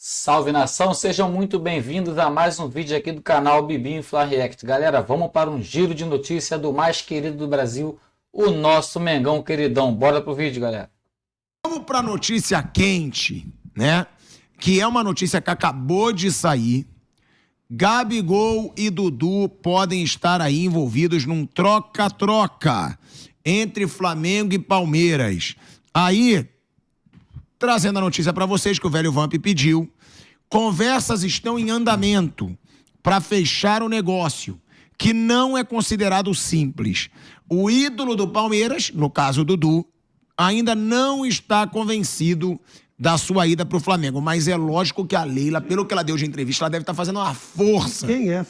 Salve nação, sejam muito bem-vindos a mais um vídeo aqui do canal Bibinho Fla React. Galera, vamos para um giro de notícia do mais querido do Brasil, o nosso Mengão queridão. Bora pro vídeo, galera. Vamos para notícia quente, né? Que é uma notícia que acabou de sair. Gabigol e Dudu podem estar aí envolvidos num troca-troca entre Flamengo e Palmeiras. Aí, trazendo a notícia para vocês que o velho Vamp pediu, conversas estão em andamento para fechar o negócio, que não é considerado simples. O ídolo do Palmeiras, no caso Dudu, ainda não está convencido da sua ida para o Flamengo, mas é lógico que a Leila, pelo que ela deu de entrevista, ela deve estar fazendo uma força. Quem é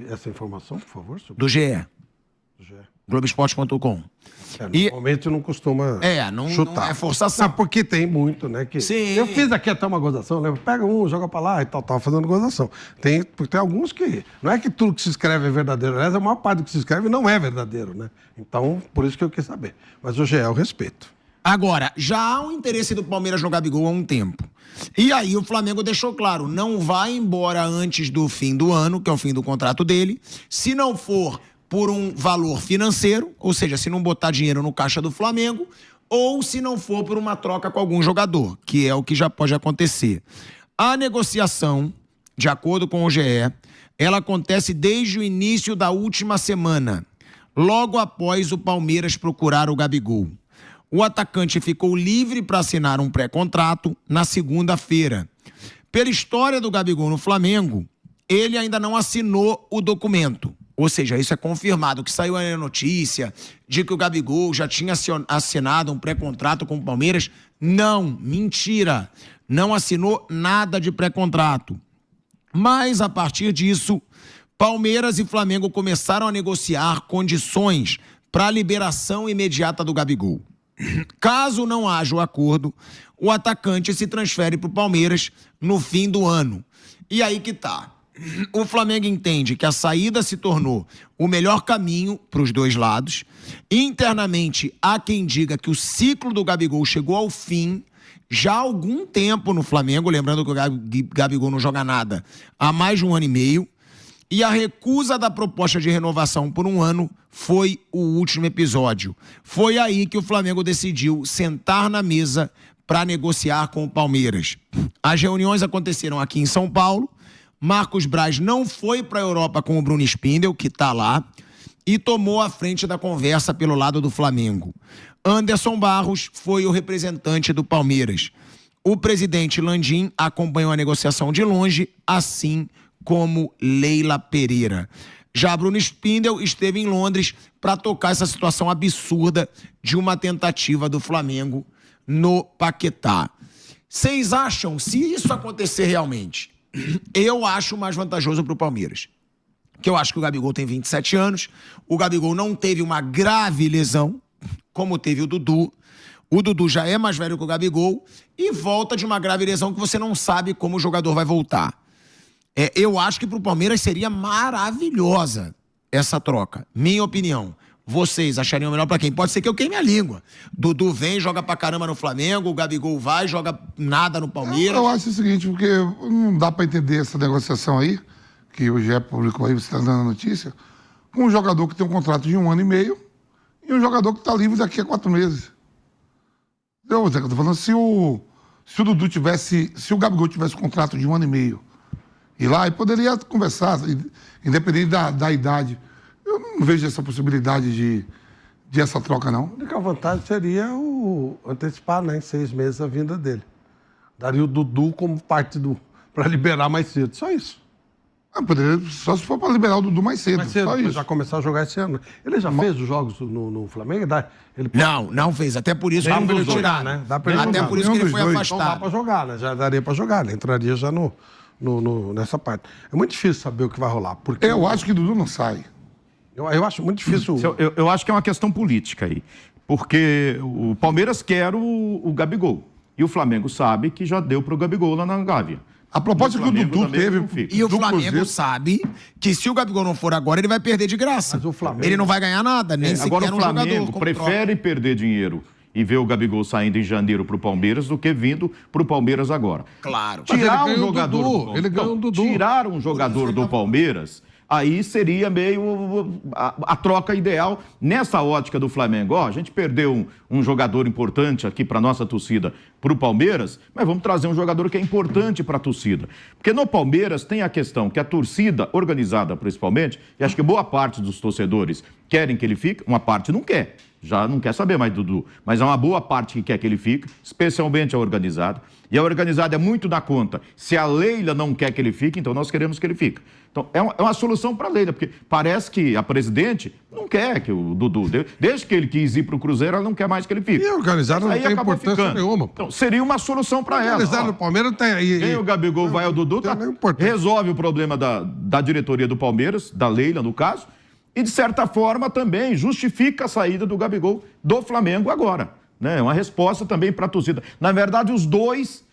essa informação, por favor? Do GE. Globoesporte.com. Normalmente não costuma chutar. Não é forçação. Porque tem muito, né? Que Sim. Eu fiz aqui até uma gozação, né? Pega um, joga pra lá e tal, fazendo gozação. Porque tem alguns que... Não é que tudo que se escreve é verdadeiro. Aliás, a maior parte do que se escreve não é verdadeiro, né? Então, por isso que eu quis saber. Mas o GE eu respeito. Agora, já há um interesse do Palmeiras no Gabigol há um tempo. E aí o Flamengo deixou claro, não vai embora antes do fim do ano, que é o fim do contrato dele. Se não for por um valor financeiro, ou seja, se não botar dinheiro no caixa do Flamengo, ou se não for por uma troca com algum jogador, que é o que já pode acontecer. A negociação, de acordo com o GE, ela acontece desde o início da última semana, logo após o Palmeiras procurar o Gabigol. O atacante ficou livre para assinar um pré-contrato na segunda-feira. Pela história do Gabigol no Flamengo, ele ainda não assinou o documento. Ou seja, isso é confirmado, que saiu aí a notícia de que o Gabigol já tinha assinado um pré-contrato com o Palmeiras. Não, mentira. Não assinou nada de pré-contrato. Mas, a partir disso, Palmeiras e Flamengo começaram a negociar condições para a liberação imediata do Gabigol. Caso não haja o acordo, o atacante se transfere para o Palmeiras no fim do ano. E aí que tá. O Flamengo entende que a saída se tornou o melhor caminho para os dois lados. Internamente, há quem diga que o ciclo do Gabigol chegou ao fim já há algum tempo no Flamengo. Lembrando que o Gabigol não joga nada há mais de um ano e meio. E a recusa da proposta de renovação por um ano foi o último episódio. Foi aí que o Flamengo decidiu sentar na mesa para negociar com o Palmeiras. As reuniões aconteceram aqui em São Paulo. Marcos Braz não foi para a Europa com o Bruno Spindel, que está lá, e tomou a frente da conversa pelo lado do Flamengo. Anderson Barros foi o representante do Palmeiras. O presidente Landim acompanhou a negociação de longe, assim como Leila Pereira. Já Bruno Spindel esteve em Londres para tocar essa situação absurda de uma tentativa do Flamengo no Paquetá. Vocês acham, se isso acontecer realmente, eu acho mais vantajoso para o Palmeiras. Que eu acho que o Gabigol tem 27 anos, o Gabigol não teve uma grave lesão, como teve o Dudu. O Dudu já é mais velho que o Gabigol e volta de uma grave lesão que você não sabe como o jogador vai voltar. Eu acho que para o Palmeiras seria maravilhosa essa troca. Minha opinião. Vocês achariam melhor para quem? Pode ser que eu queime a língua. Dudu vem, joga pra caramba no Flamengo, o Gabigol vai, joga nada no Palmeiras. Eu acho o seguinte, porque não dá para entender essa negociação aí, que o GE publicou aí, você está dando a notícia, com um jogador que tem um contrato de 1 ano e meio e um jogador que está livre daqui a 4 meses. Eu estou falando, se o Dudu tivesse, se o Gabigol tivesse um contrato de 1 ano e meio, e lá, e poderia conversar, independente da idade. Eu não vejo essa possibilidade de essa troca, não. A única vantagem seria antecipar, né, em 6 meses a vinda dele. Daria o Dudu como parte para liberar mais cedo. Só isso. Poderia, só se for para liberar o Dudu mais cedo. Mais cedo, só para isso. já começar a jogar esse ano. Ele já fez os jogos no Flamengo? Não fez. Até por isso Dá ele pra foi ele jogar, tirado. né? Dá pra ele Até jogar. por isso que ele foi Nenhum dos afastado. Então dá para jogar, né? Já daria para jogar, né? Entraria já nessa parte. É muito difícil saber o que vai rolar. Porque Eu acho que o Dudu não sai. eu acho muito difícil. Eu acho que é uma questão política aí. Porque o Palmeiras quer o Gabigol. E o Flamengo sabe que já deu para o Gabigol lá na Gávea. A proposta que o Dudu teve... E o do Flamengo Cruzeiro, sabe que se o Gabigol não for agora, ele vai perder de graça. Mas o Flamengo- Ele não vai ganhar nada, nem Agora sequer o um jogador. Flamengo como prefere perder dinheiro e ver o Gabigol saindo em janeiro para o Palmeiras do que vindo para o Palmeiras agora. Claro. Tirar Mas ele um jogador ganhou o do Dudu, ele ganhou o Dudu. Tirar um jogador do Palmeiras, aí seria meio a troca ideal nessa ótica do Flamengo. Ó, a gente perdeu um jogador importante aqui para nossa torcida, para o Palmeiras, mas vamos trazer um jogador que é importante para a torcida. Porque no Palmeiras tem a questão que a torcida organizada principalmente, e acho que boa parte dos torcedores querem que ele fique, uma parte não quer. Já não quer saber mais do Dudu, mas há uma boa parte que quer que ele fique, especialmente a organizada. E a organizada é muito na conta. Se a Leila não quer que ele fique, então nós queremos que ele fique. Então, é uma solução para a Leila, porque parece que a presidente não quer que o Dudu, desde que ele quis ir para o Cruzeiro, ela não quer mais que ele fique. E a organizada não tem importância nenhuma. Pô. Então, seria uma solução para ela. A organizada do Palmeiras tem aí. Vem o Gabigol, vai o Dudu, resolve o problema da diretoria do Palmeiras, da Leila, no caso, e, de certa forma, também justifica a saída do Gabigol do Flamengo agora. Né? Uma resposta também para a torcida. Na verdade, os dois,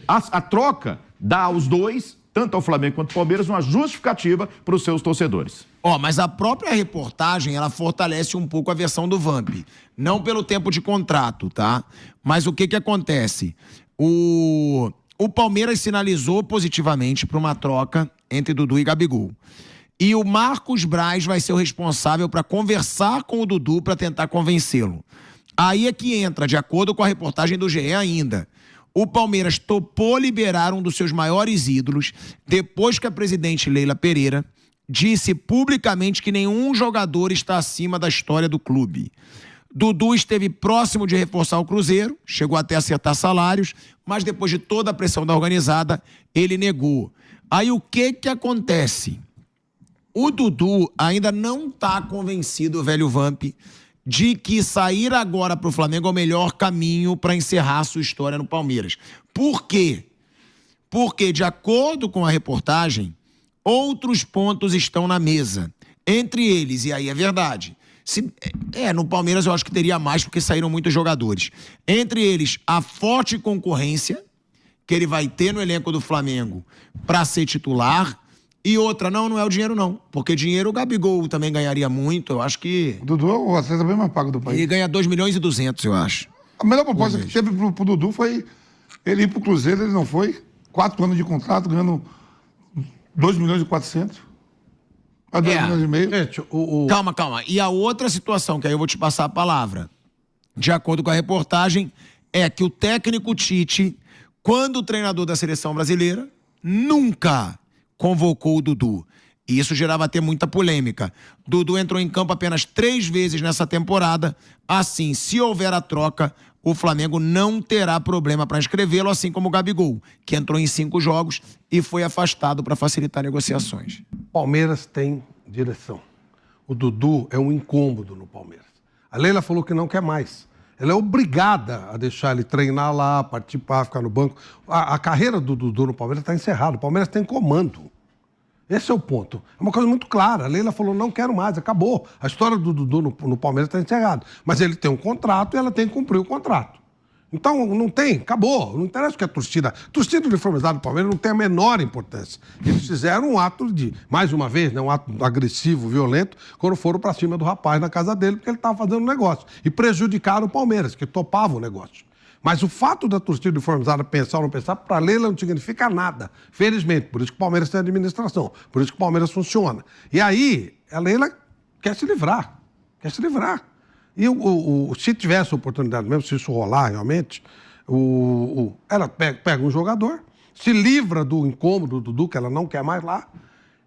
a troca dá aos dois, tanto ao Flamengo quanto ao Palmeiras, uma justificativa para os seus torcedores. Mas a própria reportagem, ela fortalece um pouco a versão do Vamp. Não pelo tempo de contrato, tá? Mas o que acontece? O Palmeiras sinalizou positivamente para uma troca entre Dudu e Gabigol. E o Marcos Braz vai ser o responsável para conversar com o Dudu para tentar convencê-lo. Aí é que entra, de acordo com a reportagem do GE ainda, o Palmeiras topou liberar um dos seus maiores ídolos depois que a presidente Leila Pereira disse publicamente que nenhum jogador está acima da história do clube. Dudu esteve próximo de reforçar o Cruzeiro, chegou até a acertar salários, mas depois de toda a pressão da organizada, ele negou. Aí o que acontece? O Dudu ainda não está convencido, o velho Vamp, de que sair agora para o Flamengo é o melhor caminho para encerrar a sua história no Palmeiras. Por quê? Porque, de acordo com a reportagem, outros pontos estão na mesa. Entre eles, e aí é verdade, no Palmeiras eu acho que teria mais porque saíram muitos jogadores. Entre eles, a forte concorrência que ele vai ter no elenco do Flamengo para ser titular. E outra, não é o dinheiro não, porque dinheiro o Gabigol também ganharia muito, eu acho que... O Dudu é o atleta bem mais pago do país. Ele ganha 2 milhões e 200, eu acho. A melhor proposta que teve pro Dudu foi ele ir pro Cruzeiro, ele não foi. 4 anos de contrato, ganhando 2 milhões e 400. A 2 milhões e meio. Gente, Calma. E a outra situação, que aí eu vou te passar a palavra, de acordo com a reportagem, é que o técnico Tite, quando o treinador da seleção brasileira, nunca convocou o Dudu. E isso gerava até muita polêmica. Dudu entrou em campo apenas 3 vezes nessa temporada. Assim, se houver a troca, o Flamengo não terá problema para inscrevê-lo, assim como o Gabigol, que entrou em 5 jogos e foi afastado para facilitar negociações. Palmeiras tem direção. O Dudu é um incômodo no Palmeiras. A Leila falou que não quer mais. Ela é obrigada a deixar ele treinar lá, participar, ficar no banco. A carreira do Dudu no Palmeiras está encerrada. O Palmeiras tem comando. Esse é o ponto. É uma coisa muito clara. A Leila falou, não quero mais, acabou. A história do Dudu no Palmeiras está encerrada. Mas ele tem um contrato e ela tem que cumprir o contrato. Então, não tem, acabou. Não interessa o que a torcida uniformizada do Palmeiras não tem a menor importância. Eles fizeram um ato de, mais uma vez, um ato agressivo, violento, quando foram para cima do rapaz na casa dele, porque ele estava fazendo um negócio. E prejudicaram o Palmeiras, que topava o negócio. Mas o fato da torcida uniformizada pensar ou não pensar, para a Leila não significa nada. Felizmente, por isso que o Palmeiras tem administração, por isso que o Palmeiras funciona. E aí, a Leila quer se livrar. E se tivesse a oportunidade mesmo, se isso rolar realmente, ela pega um jogador, se livra do incômodo do Dudu, que ela não quer mais lá,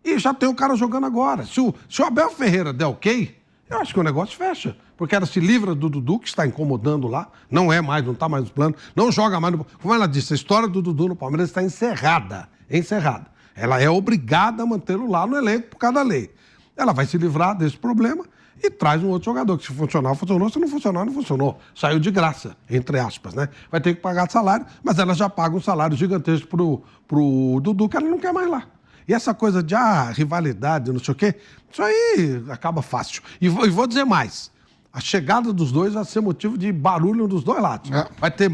e já tem o cara jogando agora. Se o Abel Ferreira der ok, eu acho que o negócio fecha. Porque ela se livra do Dudu, que está incomodando lá, não está mais no plano, não joga mais no... Como ela disse, a história do Dudu no Palmeiras está encerrada. Ela é obrigada a mantê-lo lá no elenco por causa da lei. Ela vai se livrar desse problema e traz um outro jogador, que se funcionar, funcionou, se não funcionar, não funcionou. Saiu de graça, entre aspas, né? Vai ter que pagar salário, mas ela já paga um salário gigantesco pro Dudu, que ela não quer mais lá. E essa coisa de rivalidade, não sei o quê, isso aí acaba fácil. E vou dizer mais. A chegada dos dois vai ser motivo de barulho dos dois lados. É. Vai ter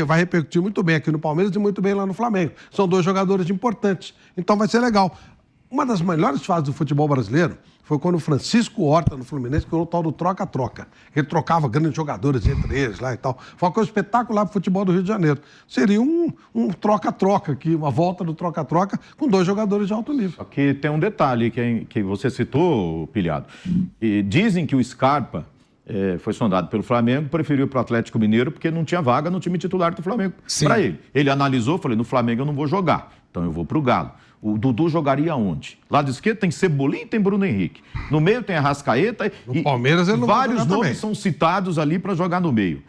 vai repercutir muito bem aqui no Palmeiras e muito bem lá no Flamengo. São 2 jogadores importantes. Então vai ser legal. Uma das melhores fases do futebol brasileiro foi quando o Francisco Horta, no Fluminense, criou o tal do troca-troca. Ele trocava grandes jogadores entre eles lá e tal. Foi uma coisa espetacular pro futebol do Rio de Janeiro. Seria um troca-troca aqui, uma volta do troca-troca com 2 jogadores de alto nível. Aqui tem um detalhe que você citou, Pilhado. E dizem que o Scarpa foi sondado pelo Flamengo, preferiu para o Atlético Mineiro porque não tinha vaga no time titular do Flamengo para ele. Ele analisou, falei, no Flamengo eu não vou jogar, então eu vou para o Galo. O Dudu jogaria onde? Lado esquerdo tem Cebolinha e tem Bruno Henrique. No meio tem Arrascaeta no Palmeiras ele não vai vários jogar nomes também. são citados ali para jogar no meio.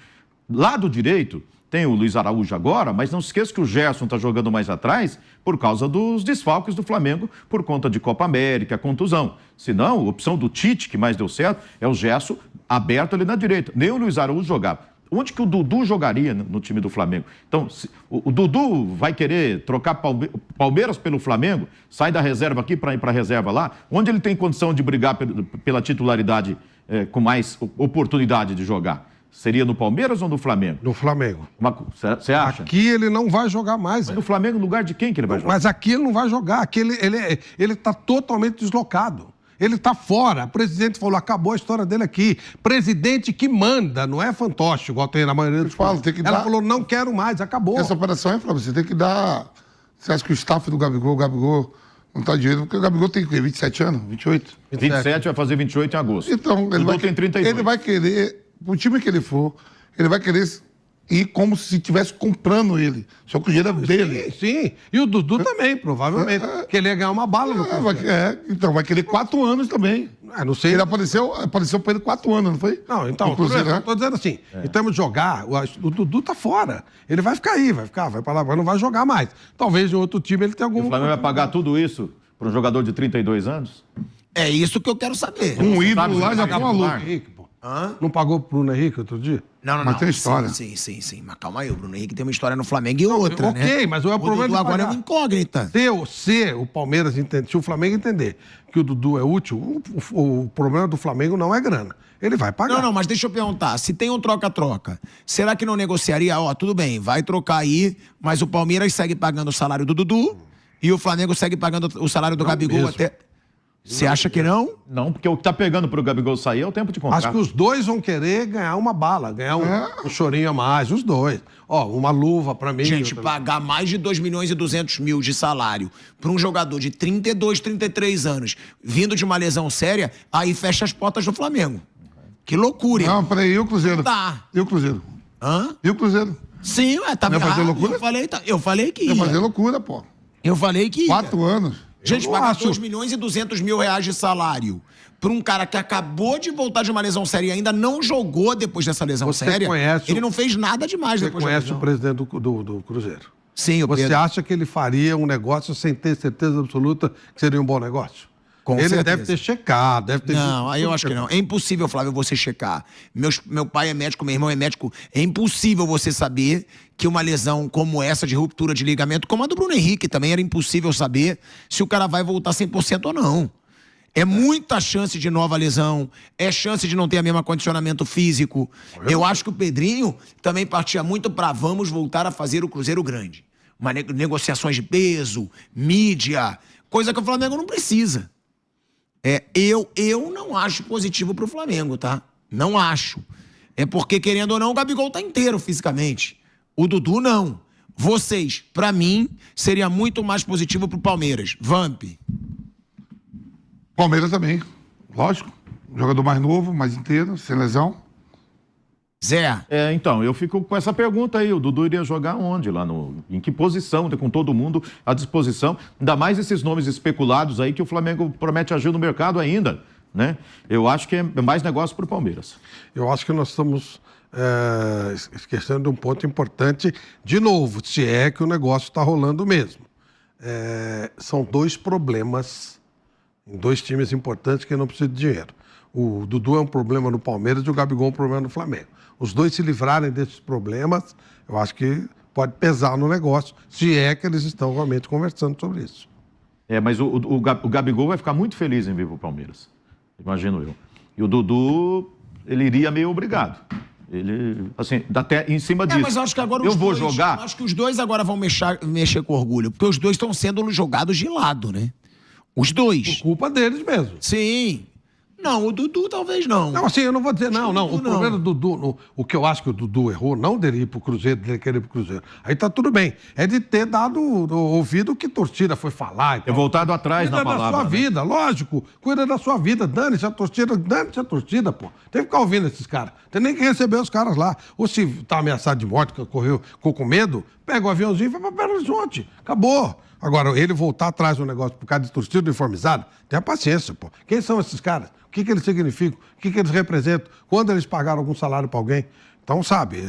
Lado direito tem o Luiz Araújo agora, mas não se esqueça que o Gerson está jogando mais atrás por causa dos desfalques do Flamengo por conta de Copa América, contusão. Se não, a opção do Tite, que mais deu certo, é o Gerson aberto ali na direita. Nem o Luiz Araújo jogava. Onde que o Dudu jogaria no time do Flamengo? Então, o Dudu vai querer trocar Palmeiras pelo Flamengo, sai da reserva aqui para ir para a reserva lá, onde ele tem condição de brigar pela titularidade com mais oportunidade de jogar? Seria no Palmeiras ou no Flamengo? No Flamengo. Você acha? Aqui ele não vai jogar mais. Mas no Flamengo, no lugar de quem que ele vai jogar? Mas aqui ele não vai jogar. Aqui ele está totalmente deslocado. Ele está fora. O presidente falou, acabou a história dele aqui. Presidente que manda, não é fantoche, igual tem na maioria dos falo, tem que Ela dar... falou, não quero mais, acabou. Essa operação é, Flávio, você tem que dar... Você acha que o staff do Gabigol não está direito? Porque o Gabigol tem o quê? 27 anos? 28? 27 vai fazer 28 em agosto. Então, tem 32. Ele vai querer, o time que ele for, ele vai querer ir como se estivesse comprando ele. Só que o dinheiro é dele. Sim. E o Dudu também, provavelmente. Que ele ia ganhar uma bala no Cruzeiro. Então, vai querer 4 anos também. Não sei. Ele apareceu para ele 4 anos, não foi? Não, então, Cruzeiro, eu tô dizendo assim, em termos de jogar, o Dudu tá fora. Ele vai ficar aí, vai pra lá, mas não vai jogar mais. Talvez em outro time ele tenha algum... O Flamengo vai pagar tudo isso para um jogador de 32 anos? É isso que eu quero saber. Um ídolo lá já foi uma luta. Não pagou pro Bruno Henrique outro dia? Não. Mas tem história. Sim. Mas calma aí, o Bruno Henrique tem uma história no Flamengo e outra, né? Ok, mas o problema Dudu de agora é pagar. uma incógnita. Se o Palmeiras entender, se o Flamengo entender que o Dudu é útil, o problema do Flamengo não é grana. Ele vai pagar. Não, mas deixa eu perguntar. Se tem um troca-troca, será que não negociaria? Ó, tudo bem, vai trocar aí, mas o Palmeiras segue pagando o salário do Dudu e o Flamengo segue pagando o salário do Gabigol mesmo. até... Você acha que não? Não, porque o que tá pegando pro Gabigol sair é o tempo de contrato. Acho que os dois vão querer ganhar uma bala, ganhar um chorinho a mais, os dois. Ó, uma luva pra mim. Gente, pagar mais de 2 milhões e 200 mil de salário para um jogador de 32, 33 anos, vindo de uma lesão séria, aí fecha as portas do Flamengo. Que loucura, hein? Não, peraí, e o Cruzeiro? Tá. E o Cruzeiro? Hã? E o Cruzeiro? Sim, tá Não ia fazer loucura? Eu falei que ia. Ia fazer loucura, pô. Eu falei que ia. 4 anos. Gente, Eu pagar acho. 2 milhões e 200 mil reais de salário para um cara que acabou de voltar de uma lesão séria e ainda não jogou depois dessa lesão Você séria, conhece ele não fez nada demais Você depois da conhece lesão. o presidente do Cruzeiro. Sim, o Você Pedro. acha que ele faria um negócio sem ter certeza absoluta que seria um bom negócio? Com ele certeza. deve ter checado, deve ter... Não, aí eu acho que não. É impossível, Flávio, você checar. Meu pai é médico, meu irmão é médico. É impossível você saber que uma lesão como essa de ruptura de ligamento, como a do Bruno Henrique, também era impossível saber se o cara vai voltar 100% ou não. É muita chance de nova lesão, é chance de não ter o mesmo condicionamento físico. Eu acho que o Pedrinho também partia muito para vamos voltar a fazer o Cruzeiro grande. Negociações de peso, mídia, coisa que o Flamengo não precisa. Eu não acho positivo pro Flamengo, tá? Não acho. É porque, querendo ou não, o Gabigol tá inteiro fisicamente. O Dudu, não. Vocês, pra mim, seria muito mais positivo pro Palmeiras. Vamp. Palmeiras também, lógico. Jogador mais novo, mais inteiro, sem lesão. Zé. Então, eu fico com essa pergunta aí. O Dudu iria jogar onde? Em que posição? Com todo mundo à disposição. Ainda mais esses nomes especulados aí que o Flamengo promete agir no mercado ainda, né? Eu acho que é mais negócio para o Palmeiras. Eu acho que nós estamos esquecendo de um ponto importante, de novo, se é que o negócio está rolando mesmo. São 2 problemas em 2 times importantes que não precisam de dinheiro. O Dudu é um problema no Palmeiras e o Gabigol é um problema no Flamengo. Os dois se livrarem desses problemas, eu acho que pode pesar no negócio, se é que eles estão realmente conversando sobre isso. Mas o Gabigol vai ficar muito feliz em vir para o Palmeiras, imagino eu. E o Dudu, ele iria meio obrigado. Ele, assim, até em cima disso. Mas eu acho que agora eu vou jogar. Acho que os dois agora vão mexer com orgulho, porque os dois estão sendo jogados de lado, né? Os dois. Por culpa deles mesmo. Sim. Não, o Dudu talvez não. Não, assim, eu não vou dizer, não. O Dudu, problema do Dudu, o que eu acho que o Dudu errou, não dele ir pro Cruzeiro, dele querer ir pro Cruzeiro. Aí tá tudo bem. É de ter dado ouvido o que torcida foi falar. É voltado atrás na palavra. Cuida da sua vida, lógico. Cuida da sua vida. Dane-se a torcida, pô. Tem que ficar ouvindo esses caras. Tem nem que receber os caras lá. Ou se tá ameaçado de morte, que ficou com medo, pega o aviãozinho e vai pra Belo Horizonte. Acabou. Agora, ele voltar atrás do negócio por causa de torcida uniformizada, tenha paciência, pô. Quem são esses caras? O que eles significam? O que eles representam? Quando eles pagaram algum salário para alguém? Então, sabe,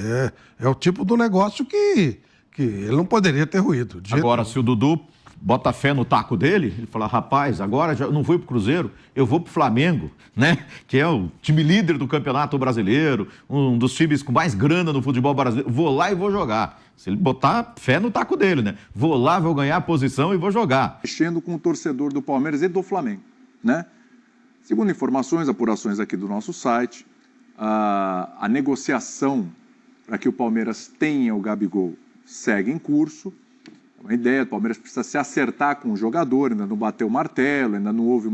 é o tipo do negócio que ele não poderia ter ruído. Agora, se o Dudu bota fé no taco dele, ele fala, rapaz, agora já não vou pro Cruzeiro, eu vou pro Flamengo, né? Que é o time líder do Campeonato Brasileiro, um dos times com mais grana no futebol brasileiro. Vou lá e vou jogar. Se ele botar fé no taco dele, né? Vou lá, vou ganhar a posição e vou jogar. Mexendo com o torcedor do Palmeiras e do Flamengo, né? Segundo informações, apurações aqui do nosso site, a negociação para que o Palmeiras tenha o Gabigol segue em curso. É uma ideia, o Palmeiras precisa se acertar com o jogador, ainda não bateu o martelo, ainda não houve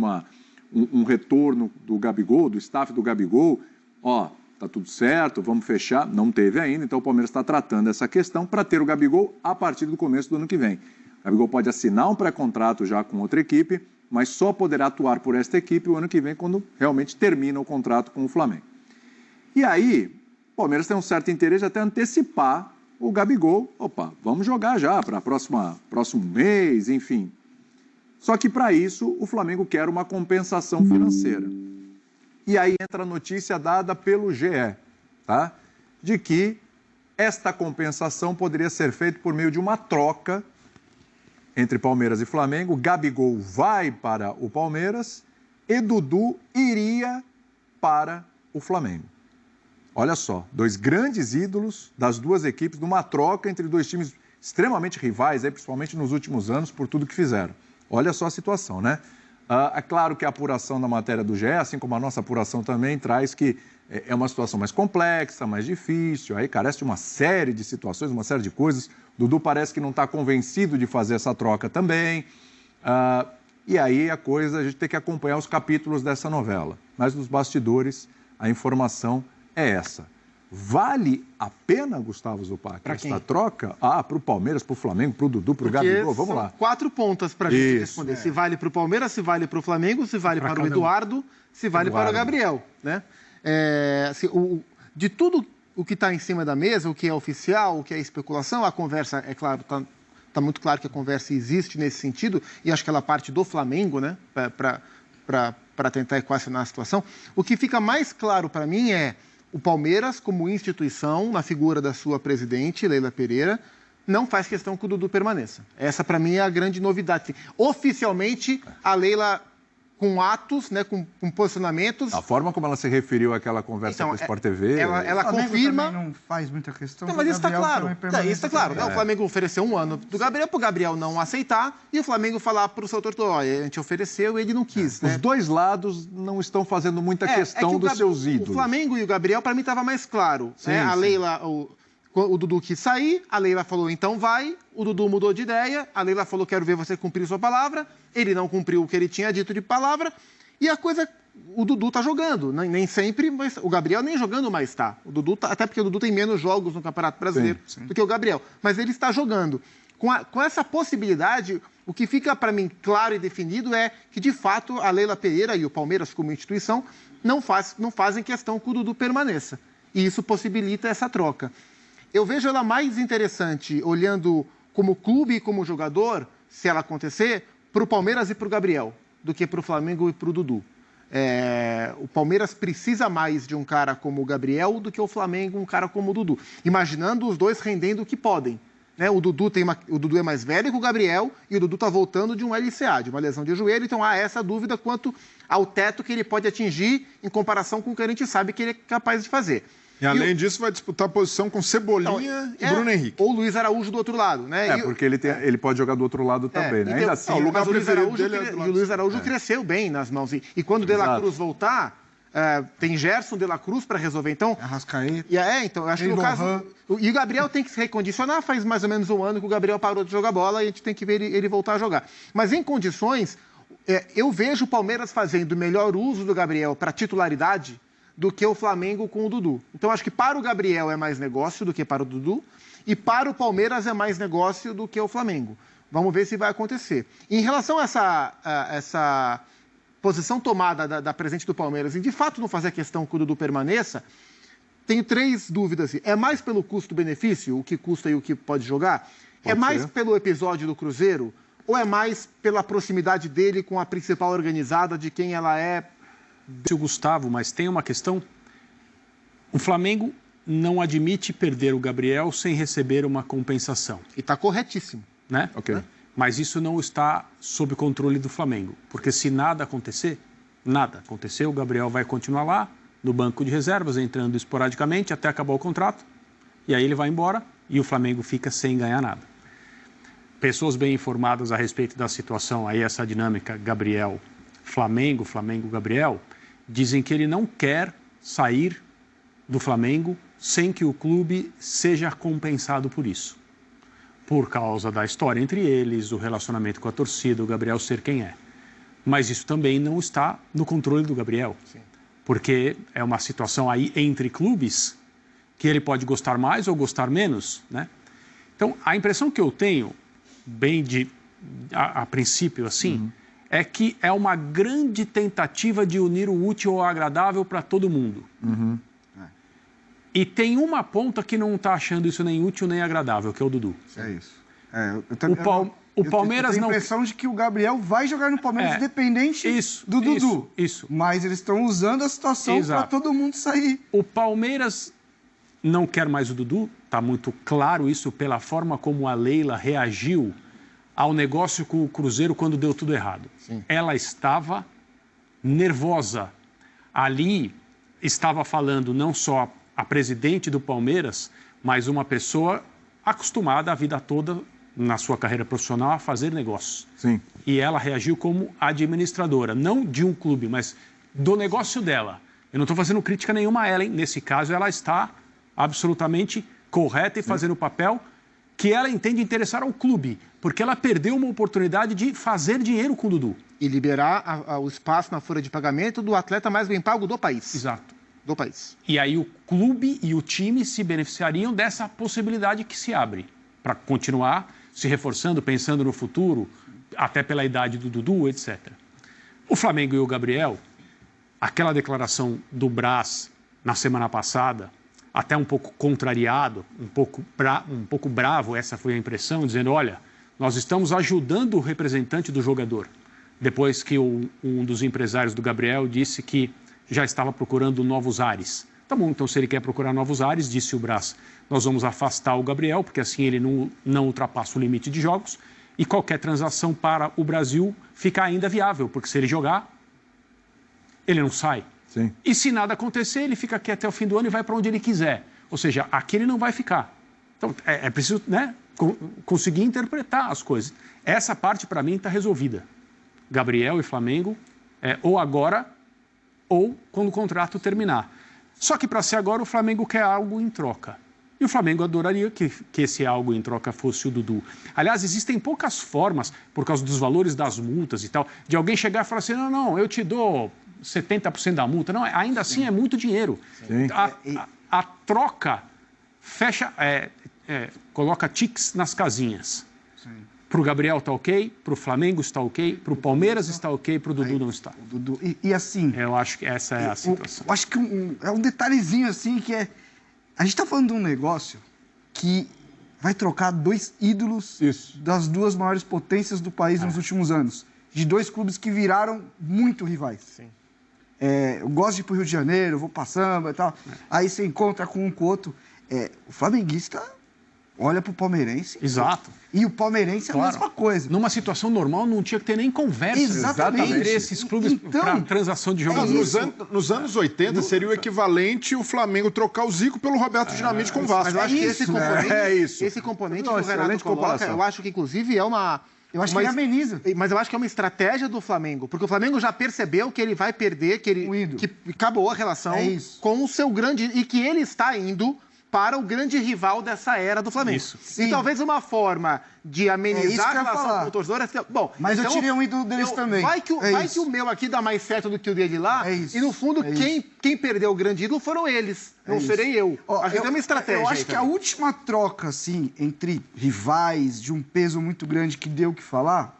um retorno do Gabigol, do staff do Gabigol. Ó, tá tudo certo, vamos fechar. Não teve ainda, então o Palmeiras está tratando essa questão para ter o Gabigol a partir do começo do ano que vem. O Gabigol pode assinar um pré-contrato já com outra equipe, mas só poderá atuar por esta equipe o ano que vem, quando realmente termina o contrato com o Flamengo. E aí, o Palmeiras tem um certo interesse de até antecipar o Gabigol. Opa, vamos jogar já para próximo mês, enfim. Só que para isso, o Flamengo quer uma compensação financeira. E aí entra a notícia dada pelo GE, tá? De que esta compensação poderia ser feita por meio de uma troca entre Palmeiras e Flamengo. Gabigol vai para o Palmeiras e Dudu iria para o Flamengo. Olha só, dois grandes ídolos das duas equipes, numa troca entre dois times extremamente rivais, principalmente nos últimos anos, por tudo que fizeram. Olha só a situação, né? É claro que a apuração da matéria do GE, assim como a nossa apuração também, traz que é uma situação mais complexa, mais difícil, aí carece de uma série de situações, uma série de coisas. Dudu parece que não está convencido de fazer essa troca também. E aí a gente tem que acompanhar os capítulos dessa novela. Mas nos bastidores, a informação é essa. Vale a pena, Gustavo Zupac, esta troca? Para o Palmeiras, para o Flamengo, para o Dudu, para o Gabigol, vamos lá. 4 pontas para a gente responder. Se vale para o Palmeiras, se vale para o Flamengo, se vale para o Eduardo, se vale para o Gabriel, né? De tudo o que está em cima da mesa, o que é oficial, o que é especulação, a conversa, é claro, está muito claro que a conversa existe nesse sentido, e acho que ela parte do Flamengo, né, para tentar equacionar a situação. O que fica mais claro para mim é o Palmeiras, como instituição, na figura da sua presidente, Leila Pereira, não faz questão que o Dudu permaneça. Essa, para mim, é a grande novidade. Oficialmente, a Leila, com atos, né, com posicionamentos... A forma como ela se referiu àquela conversa com o Sport TV... Ela confirma... não faz muita questão. Não, mas isso está claro. Isso está claro. Né? O Flamengo ofereceu 1 ano do Gabriel, para o Gabriel não aceitar, e o Flamengo falar para o seu torcedor, olha, a gente ofereceu e ele não quis. Né? Os dois lados não estão fazendo muita questão dos seus ídolos. O Flamengo e o Gabriel, para mim, estava mais claro. Sim, né? A Leila... O Dudu quis sair, a Leila falou, então vai. O Dudu mudou de ideia, a Leila falou, quero ver você cumprir sua palavra. Ele não cumpriu o que ele tinha dito de palavra. E a coisa, o Dudu tá jogando. Nem sempre, mas o Gabriel nem jogando mais está. O Dudu até porque o Dudu tem menos jogos no Campeonato Brasileiro do que o Gabriel. Mas ele está jogando. Com essa possibilidade, o que fica para mim claro e definido é que, de fato, a Leila Pereira e o Palmeiras, como instituição, não fazem questão que o Dudu permaneça. E isso possibilita essa troca. Eu vejo ela mais interessante, olhando como clube e como jogador, se ela acontecer, para o Palmeiras e para o Gabriel, do que para o Flamengo e para o Dudu. O Palmeiras precisa mais de um cara como o Gabriel do que o Flamengo, um cara como o Dudu. Imaginando os dois rendendo o que podem. Né? O Dudu é mais velho que o Gabriel e o Dudu está voltando de um LCA, de uma lesão de joelho. Então há essa dúvida quanto ao teto que ele pode atingir em comparação com o que a gente sabe que ele é capaz de fazer. E além disso, vai disputar a posição com Cebolinha e Bruno Henrique. Ou Luiz Araújo do outro lado, né? Porque ele pode jogar do outro lado também, né? Ainda assim, o Luiz Araújo cresceu bem nas mãos. E quando o De La Cruz voltar, tem Gerson, De La Cruz para resolver. Então, Arrascaeta. Então, eu acho que no caso... E o Gabriel tem que se recondicionar. Faz mais ou menos 1 ano que o Gabriel parou de jogar bola e a gente tem que ver ele voltar a jogar. Mas em condições... Eu vejo o Palmeiras fazendo melhor uso do Gabriel para titularidade do que o Flamengo com o Dudu. Então, acho que para o Gabriel é mais negócio do que para o Dudu e para o Palmeiras é mais negócio do que o Flamengo. Vamos ver se vai acontecer. Em relação a essa posição tomada da presidente do Palmeiras em de fato não fazer questão que o Dudu permaneça, tenho 3 dúvidas. É mais pelo custo-benefício, o que custa e o que pode jogar? É mais pelo episódio do Cruzeiro? Ou é mais pela proximidade dele com a principal organizada de quem ela é? O Gustavo, mas tem uma questão. O Flamengo não admite perder o Gabriel sem receber uma compensação. E está corretíssimo. Né? Ok. Mas isso não está sob controle do Flamengo. Porque se nada acontecer, o Gabriel vai continuar lá, no banco de reservas, entrando esporadicamente até acabar o contrato. E aí ele vai embora e o Flamengo fica sem ganhar nada. Pessoas bem informadas a respeito da situação, aí essa dinâmica Gabriel-Flamengo, Flamengo-Gabriel, dizem que ele não quer sair do Flamengo sem que o clube seja compensado por isso. Por causa da história entre eles, o relacionamento com a torcida, o Gabriel ser quem é. Mas isso também não está no controle do Gabriel. Sim. Porque é uma situação aí entre clubes que ele pode gostar mais ou gostar menos, né? Então, a impressão que eu tenho, a princípio assim, é que é uma grande tentativa de unir o útil ao agradável para todo mundo. E tem uma ponta que não está achando isso nem útil nem agradável, que é o Dudu. É isso. O Palmeiras eu tenho não... a impressão de que o Gabriel vai jogar no Palmeiras independente do Dudu. Isso. Mas eles estão usando a situação para todo mundo sair. O Palmeiras não quer mais o Dudu, está muito claro isso pela forma como a Leila reagiu ao negócio com o Cruzeiro quando deu tudo errado. Sim. Ela estava nervosa. Ali estava falando não só a presidente do Palmeiras, mas uma pessoa acostumada a vida toda, na sua carreira profissional, a fazer negócios. Sim. E ela reagiu como administradora, não de um clube, mas do negócio dela. Eu não estou fazendo crítica nenhuma a ela, hein? Nesse caso, ela está absolutamente correta e fazendo o papel que ela entende interessar ao clube, porque ela perdeu uma oportunidade de fazer dinheiro com o Dudu. E liberar o espaço na folha de pagamento do atleta mais bem pago do país. Exato. Do país. E aí o clube e o time se beneficiariam dessa possibilidade que se abre para continuar se reforçando, pensando no futuro, até pela idade do Dudu, etc. O Flamengo e o Gabriel, aquela declaração do Brás na semana passada, até um pouco contrariado, um pouco bravo, essa foi a impressão, dizendo, olha, nós estamos ajudando o representante do jogador. Depois que um dos empresários do Gabriel disse que já estava procurando novos ares. Tá bom, então se ele quer procurar novos ares, disse o Brás, nós vamos afastar o Gabriel, porque assim ele não ultrapassa o limite de jogos, e qualquer transação para o Brasil fica ainda viável, porque se ele jogar, ele não sai. Sim. E se nada acontecer, ele fica aqui até o fim do ano e vai para onde ele quiser. Ou seja, aqui ele não vai ficar. Então, é preciso, né, conseguir interpretar as coisas. Essa parte, para mim, está resolvida. Gabriel e Flamengo, ou agora, ou quando o contrato terminar. Só que, para ser agora, o Flamengo quer algo em troca. E o Flamengo adoraria que esse algo em troca fosse o Dudu. Aliás, existem poucas formas, por causa dos valores das multas e tal, de alguém chegar e falar assim, não, eu te dou 70% da multa. Não, ainda assim é muito dinheiro. A troca fecha, coloca tiques nas casinhas. Para o Gabriel está ok, para o Flamengo está ok, para o Palmeiras está ok, para o Dudu não está. E assim... Eu acho que essa é a situação. Eu acho que é um detalhezinho assim que é... A gente está falando de um negócio que vai trocar 2 ídolos das 2 maiores potências do país nos últimos anos. De 2 clubes que viraram muito rivais. Sim. Eu gosto de ir para o Rio de Janeiro, vou para samba e tal. Aí você encontra com um com o outro. O flamenguista olha para o palmeirense. Exato. E o palmeirense é a mesma coisa. Numa situação normal, não tinha que ter nem conversa. Exatamente. Entre esses clubes para transação de jogadores. Nos anos 80, seria o equivalente o Flamengo trocar o Zico pelo Roberto Dinamite com o Vasco. Mas eu acho que esse componente que o Renato coloca, eu acho que, inclusive, é uma... Eu acho que ele ameniza. Mas eu acho que é uma estratégia do Flamengo, porque o Flamengo já percebeu que ele vai perder, que acabou a relação com o seu grande... E que ele está indo para o grande rival dessa era do Flamengo. Isso. E talvez uma forma de amenizar a relação com o torcedor... Bom, mas então, eu tirei um ídolo deles também. Vai que o meu aqui dá mais certo do que o dele lá, e no fundo, quem perdeu o grande ídolo foram eles, não serei eu. Acho que tem uma estratégia. Eu acho que a última troca, assim, entre rivais de um peso muito grande que deu o que falar,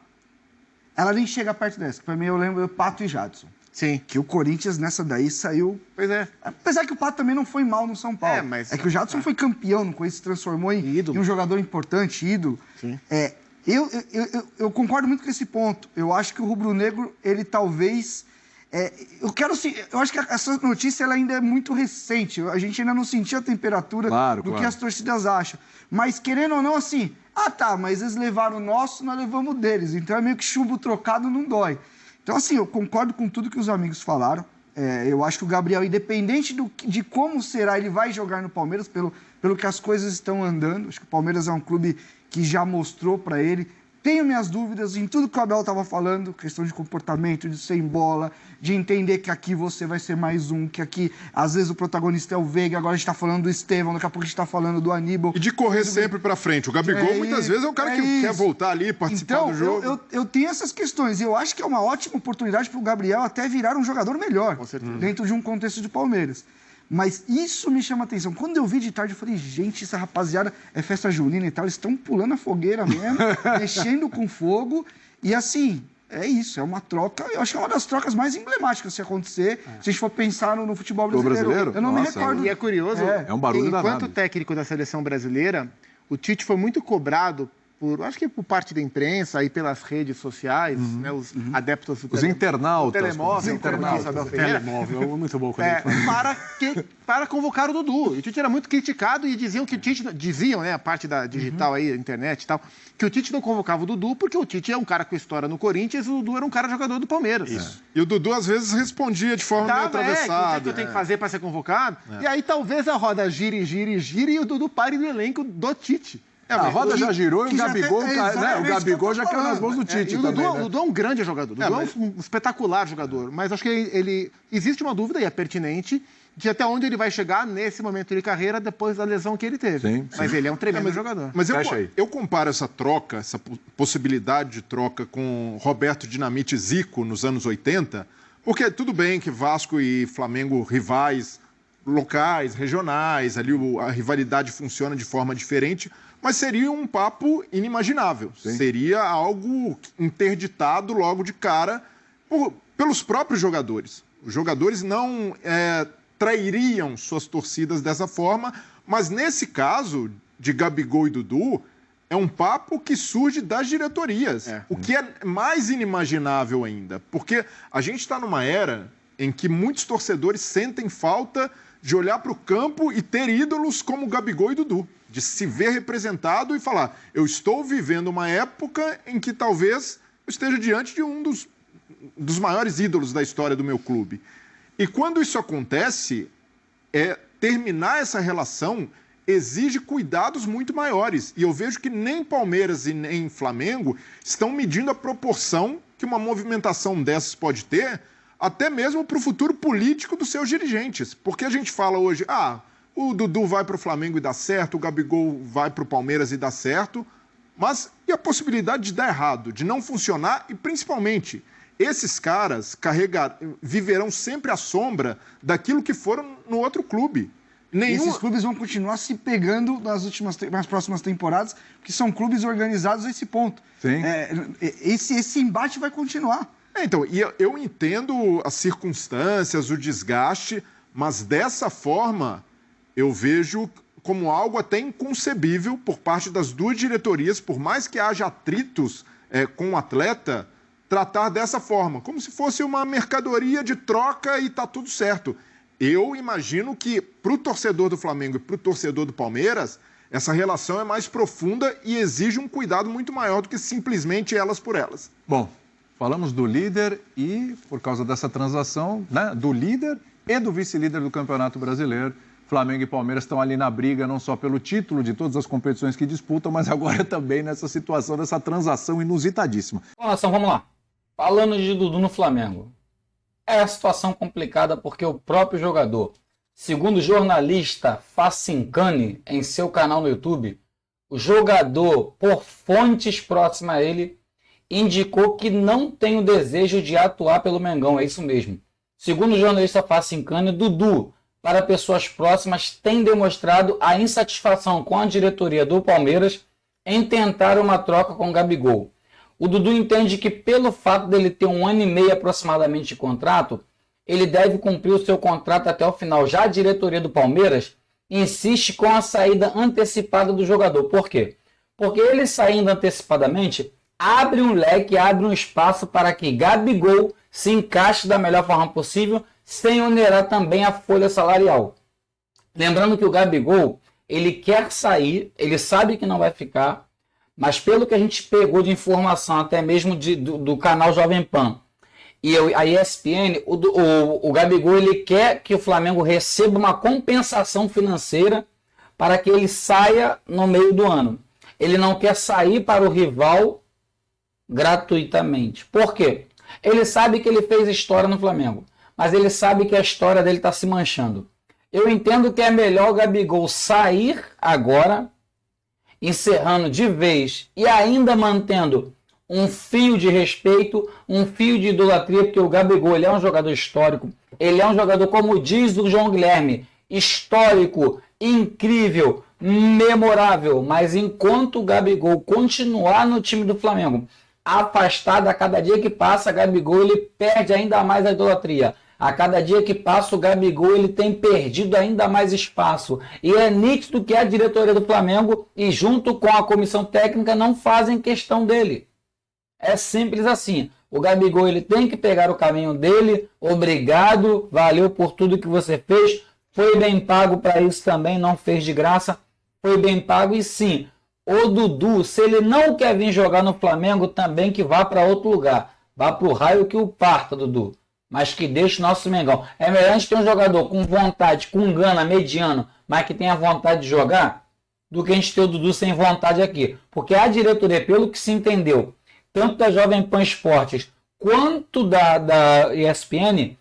ela nem chega perto dessa. Pra mim, eu lembro Pato e Jadson. Sim. Que o Corinthians nessa daí saiu... Pois é. Apesar que o Pato também não foi mal no São Paulo. É que o Jadson foi campeão no Corinthians, se transformou em um jogador importante, ídolo. Sim. Eu concordo muito com esse ponto. Eu acho que o rubro-negro, ele talvez... eu acho que essa notícia ela ainda é muito recente. A gente ainda não sentiu a temperatura do que as torcidas acham. Mas, querendo ou não, assim... mas eles levaram o nosso, nós levamos o deles. Então é meio que chumbo trocado, não dói. Então, assim, eu concordo com tudo que os amigos falaram. Eu acho que o Gabriel, independente de como será, ele vai jogar no Palmeiras, pelo que as coisas estão andando. Acho que o Palmeiras é um clube que já mostrou para ele. Tenho minhas dúvidas em tudo que o Abel estava falando, questão de comportamento, de sem bola, de entender que aqui você vai ser mais um, que aqui, às vezes, o protagonista é o Veiga, agora a gente está falando do Estevão, daqui a pouco a gente está falando do Aníbal. E de correr sempre para frente. O Gabigol, muitas vezes, é o cara que quer voltar ali, participar do jogo. Então, eu tenho essas questões. E eu acho que é uma ótima oportunidade para o Gabriel até virar um jogador melhor, dentro de um contexto de Palmeiras. Mas isso me chama a atenção. Quando eu vi de tarde, eu falei, gente, essa rapaziada é festa junina e tal, eles estão pulando a fogueira mesmo, mexendo com fogo. E assim, é isso, é uma troca, eu acho que é uma das trocas mais emblemáticas se acontecer, se a gente for pensar no futebol brasileiro. Eu não me recordo. E é curioso, um barulho enquanto danado. técnico da seleção brasileira, o Tite foi muito cobrado acho que por parte da imprensa e pelas redes sociais, né, os adeptos do os internautas. Telemóvel, telemóvel, muito bom. Para convocar o Dudu. O Tite era muito criticado e diziam que o Tite... Diziam, né, a parte da digital aí, internet e tal, que o Tite não convocava o Dudu porque o Tite é um cara com história no Corinthians e o Dudu era um cara jogador do Palmeiras. Isso. E o Dudu, às vezes, respondia de forma meio atravessada. O que eu tenho que fazer para ser convocado? E aí talvez a roda gire e o Dudu pare no elenco do Tite. A roda já girou e o Gabigol, o Gabigol já caiu nas mãos do Tite também. O Dudu é um grande jogador, o Dudu é um espetacular jogador, mas acho que existe uma dúvida, e é pertinente, de até onde ele vai chegar nesse momento de carreira depois da lesão que ele teve. Mas ele é um tremendo jogador. Mas eu comparo essa troca, essa possibilidade de troca com Roberto Dinamite e Zico nos anos 80, porque tudo bem que Vasco e Flamengo rivais locais, regionais, ali a rivalidade funciona de forma diferente, mas seria um papo inimaginável. Sim. Seria algo interditado logo de cara pelos próprios jogadores. Os jogadores não trairiam suas torcidas dessa forma, mas nesse caso de Gabigol e Dudu, é um papo que surge das diretorias, o que é mais inimaginável ainda, porque a gente está numa era em que muitos torcedores sentem falta de olhar para o campo e ter ídolos como Gabigol e Dudu, de se ver representado e falar, eu estou vivendo uma época em que talvez eu esteja diante de um dos maiores ídolos da história do meu clube. E quando isso acontece, terminar essa relação exige cuidados muito maiores. E eu vejo que nem Palmeiras e nem Flamengo estão medindo a proporção que uma movimentação dessas pode ter, até mesmo para o futuro político dos seus dirigentes. Porque a gente fala hoje, o Dudu vai para o Flamengo e dá certo, o Gabigol vai para o Palmeiras e dá certo, mas e a possibilidade de dar errado, de não funcionar? E principalmente, esses caras viverão sempre à sombra daquilo que foram no outro clube. Esses clubes vão continuar se pegando nas próximas temporadas, porque são clubes organizados a esse ponto. Sim. Esse embate vai continuar. Então, e eu entendo as circunstâncias, o desgaste, mas dessa forma eu vejo como algo até inconcebível por parte das duas diretorias, por mais que haja atritos com o atleta, tratar dessa forma, como se fosse uma mercadoria de troca e tá tudo certo. Eu imagino que para o torcedor do Flamengo e para o torcedor do Palmeiras, essa relação é mais profunda e exige um cuidado muito maior do que simplesmente elas por elas. Bom, falamos do líder e, por causa dessa transação, né, do líder e do vice-líder do Campeonato Brasileiro. Flamengo e Palmeiras estão ali na briga, não só pelo título de todas as competições que disputam, mas agora também nessa situação, dessa transação inusitadíssima. Bom, nação, vamos lá. Falando de Dudu no Flamengo. É a situação complicada porque o próprio jogador Segundo o jornalista Facincani, em seu canal no YouTube, o jogador, por fontes próximas a ele, indicou que não tem o desejo de atuar pelo Mengão. É isso mesmo. Segundo o jornalista Facincani, Dudu, para pessoas próximas, tem demonstrado a insatisfação com a diretoria do Palmeiras em tentar uma troca com o Gabigol. O Dudu entende que, pelo fato dele ter 1 ano e meio aproximadamente de contrato, ele deve cumprir o seu contrato até o final. Já a diretoria do Palmeiras insiste com a saída antecipada do jogador. Por quê? Porque ele saindo antecipadamente abre um leque, abre um espaço para que Gabigol se encaixe da melhor forma possível, sem onerar também a folha salarial. Lembrando que o Gabigol, ele quer sair, ele sabe que não vai ficar, mas pelo que a gente pegou de informação, até mesmo do canal Jovem Pan e a ESPN, o Gabigol ele quer que o Flamengo receba uma compensação financeira para que ele saia no meio do ano. Ele não quer sair para o rival gratuitamente. Por quê? Ele sabe que ele fez história no Flamengo, mas ele sabe que a história dele está se manchando. Eu entendo que é melhor o Gabigol sair agora, encerrando de vez e ainda mantendo um fio de respeito, um fio de idolatria, porque o Gabigol ele é um jogador histórico, ele é um jogador, como diz o João Guilherme, histórico, incrível, memorável, mas enquanto o Gabigol continuar no time do Flamengo, afastado, a cada dia que passa, Gabigol ele perde ainda mais a idolatria. A cada dia que passa, o Gabigol ele tem perdido ainda mais espaço. E é nítido que a diretoria do Flamengo e junto com a comissão técnica não fazem questão dele. É simples assim. O Gabigol ele tem que pegar o caminho dele. Obrigado, valeu por tudo que você fez. Foi bem pago para isso também, não fez de graça. Foi bem pago e sim, o Dudu, se ele não quer vir jogar no Flamengo, também que vá para outro lugar. Vá para o raio que o parta, Dudu. Mas que deixe o nosso Mengão. É melhor a gente ter um jogador com vontade, com gana, mediano, mas que tenha vontade de jogar, do que a gente ter o Dudu sem vontade aqui. Porque a diretoria, pelo que se entendeu, tanto da Jovem Pan Esportes quanto da ESPN,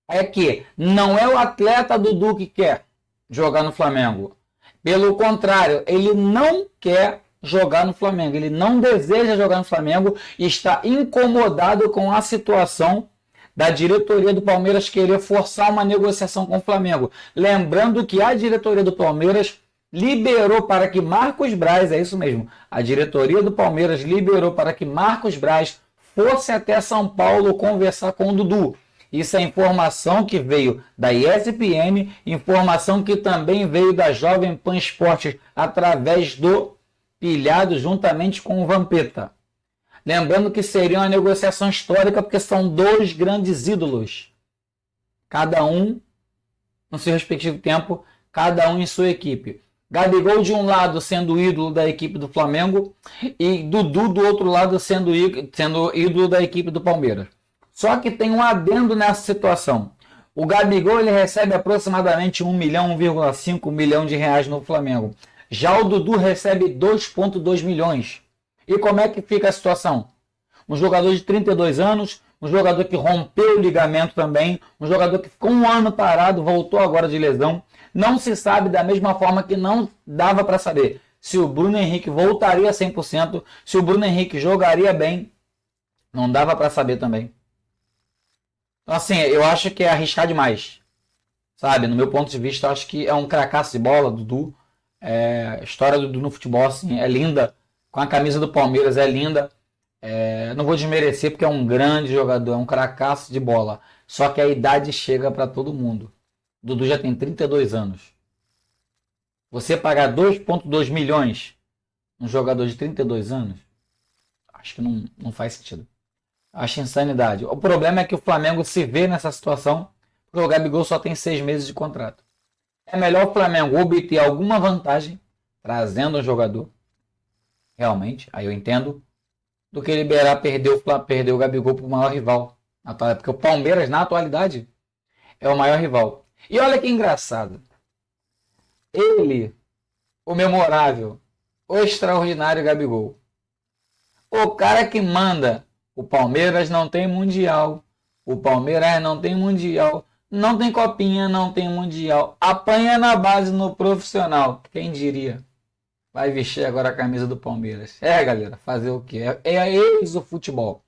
é que não é o atleta Dudu que quer jogar no Flamengo. Pelo contrário, ele não quer jogar no Flamengo. Ele não deseja jogar no Flamengo e está incomodado com a situação da diretoria do Palmeiras querer forçar uma negociação com o Flamengo. Lembrando que a diretoria do Palmeiras liberou para que Marcos Braz, é isso mesmo, a diretoria do Palmeiras liberou para que Marcos Braz fosse até São Paulo conversar com o Dudu. Isso é informação que veio da ESPN, informação que também veio da Jovem Pan Esportes através do Pilhado juntamente com o Vampeta. Lembrando que seria uma negociação histórica porque são dois grandes ídolos. Cada um no seu respectivo tempo, cada um em sua equipe. Gabigol de um lado sendo ídolo da equipe do Flamengo e Dudu do outro lado sendo ídolo da equipe do Palmeiras. Só que tem um adendo nessa situação. O Gabigol ele recebe aproximadamente 1 milhão, 1,5 milhão de reais no Flamengo. Já o Dudu recebe 2,2 milhões. E como é que fica a situação? Um jogador de 32 anos, um jogador que rompeu o ligamento também, um jogador que ficou 1 ano parado, voltou agora de lesão. Não se sabe da mesma forma que não dava para saber se o Bruno Henrique voltaria 100%, se o Bruno Henrique jogaria bem. Não dava para saber também. Então, assim, eu acho que é arriscar demais. Sabe? No meu ponto de vista, eu acho que é um cracaço de bola, Dudu. A história do Dudu no futebol, assim, é linda. Com a camisa do Palmeiras é linda. Não vou desmerecer porque é um grande jogador, é um cracaço de bola. Só que a idade chega para todo mundo. O Dudu já tem 32 anos. Você pagar 2,2 milhões num jogador de 32 anos, acho que não faz sentido. Acho insanidade. O problema é que o Flamengo se vê nessa situação porque o Gabigol só tem 6 meses de contrato. É melhor o Flamengo obter alguma vantagem trazendo um jogador, realmente, aí eu entendo, do que liberar perder o Gabigol para o maior rival. Porque o Palmeiras, na atualidade, é o maior rival. E olha que engraçado. Ele, o memorável, o extraordinário Gabigol, o cara que manda, o Palmeiras não tem mundial, o Palmeiras não tem mundial, Não tem copinha, não tem mundial. Apanha na base no profissional. Quem diria? Vai vestir agora a camisa do Palmeiras. Galera, fazer o quê? É eles o futebol.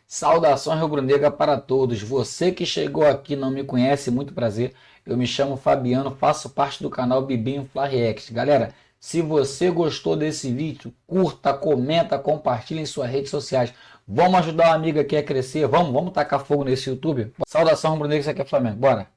Saudação rubro-negra para todos. Você que chegou aqui e não me conhece, muito prazer. Eu me chamo Fabiano, faço parte do canal Bibinho Fla React. Galera, se você gostou desse vídeo, curta, comenta, compartilha em suas redes sociais. Vamos ajudar o amigo aqui a crescer. Vamos tacar fogo nesse YouTube. Saudação rubro-negra, isso aqui é Flamengo. Bora!